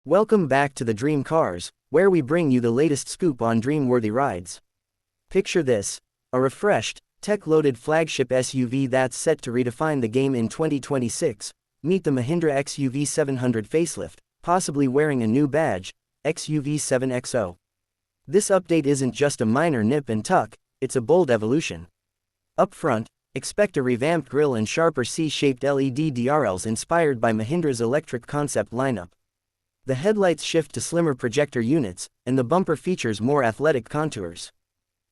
Welcome back to the Dream Cars, where we bring you the latest scoop on dream-worthy rides. Picture this, a refreshed, tech-loaded flagship SUV that's set to redefine the game in 2026. Meet the Mahindra XUV700 facelift, possibly wearing a new badge, XUV700. This update isn't just a minor nip and tuck, it's a bold evolution. Up front, expect a revamped grille and sharper C-shaped LED DRLs inspired by Mahindra's electric concept lineup. The headlights shift to slimmer projector units, and the bumper features more athletic contours.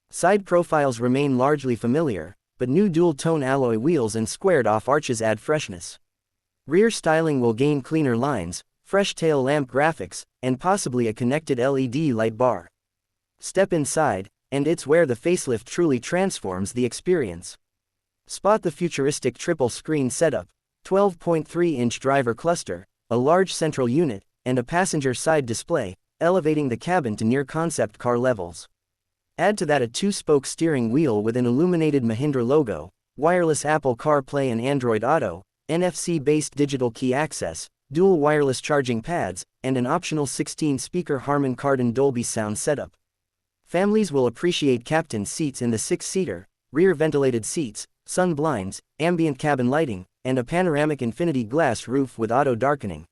Side profiles remain largely familiar, but new dual-tone alloy wheels and squared-off arches add freshness. Rear styling will gain cleaner lines, fresh tail lamp graphics, and possibly a connected LED light bar. Step inside, and it's where the facelift truly transforms the experience. Spot the futuristic triple-screen setup, 12.3-inch driver cluster, a large central unit, and a passenger side display, elevating the cabin to near concept car levels. Add to that a two-spoke steering wheel with an illuminated Mahindra logo, wireless Apple CarPlay and Android Auto, NFC-based digital key access, dual wireless charging pads, and an optional 16-speaker Harman Kardon Dolby sound setup. Families will appreciate captain seats in the six-seater, rear ventilated seats, sun blinds, ambient cabin lighting, and a panoramic infinity glass roof with auto darkening.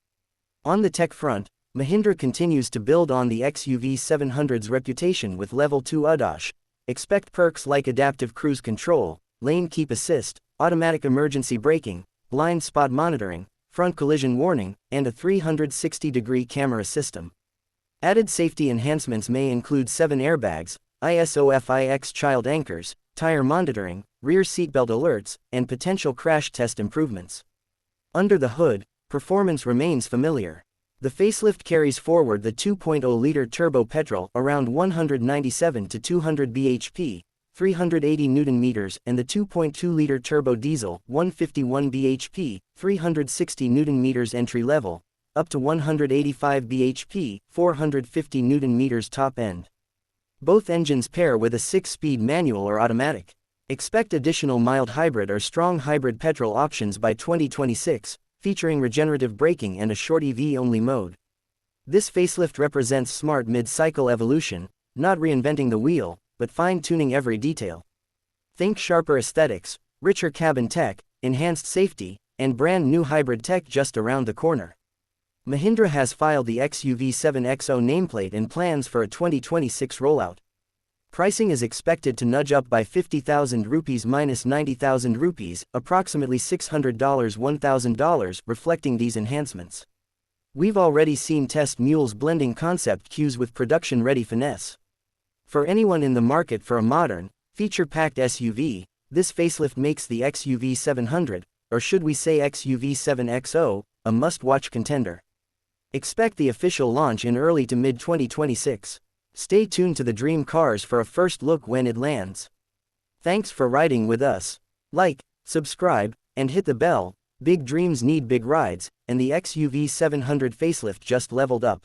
On the tech front, Mahindra continues to build on the XUV700's reputation with Level 2 ADAS. Expect perks like adaptive cruise control, lane keep assist, automatic emergency braking, blind spot monitoring, front collision warning, and a 360-degree camera system. Added safety enhancements may include 7 airbags, ISOFIX child anchors, tire monitoring, rear seatbelt alerts, and potential crash test improvements. Under the hood, performance remains familiar. The facelift carries forward the 2.0-liter turbo petrol around 197 to 200 bhp, 380 Nm, and the 2.2-liter turbo diesel 151 bhp, 360 Nm entry-level, up to 185 bhp, 450 Nm top end. Both engines pair with a 6-speed manual or automatic. Expect additional mild hybrid or strong hybrid petrol options by 2026. Featuring regenerative braking and a short EV-only mode. This facelift represents smart mid-cycle evolution, not reinventing the wheel, but fine-tuning every detail. Think sharper aesthetics, richer cabin tech, enhanced safety, and brand-new hybrid tech just around the corner. Mahindra has filed the XUV700 nameplate and plans for a 2026 rollout. Pricing is expected to nudge up by 50,000 rupees minus 90,000 rupees, approximately $600 $1,000, reflecting these enhancements. We've already seen test mules blending concept cues with production-ready finesse. For anyone in the market for a modern, feature-packed SUV, this facelift makes the XUV700, or should we say XUV700, a must-watch contender. Expect the official launch in early to mid-2026. Stay tuned to the Dream Cars for a first look when it lands. Thanks for riding with us. Like, subscribe, and hit the bell. Big dreams need big rides, and the XUV700 facelift just leveled up.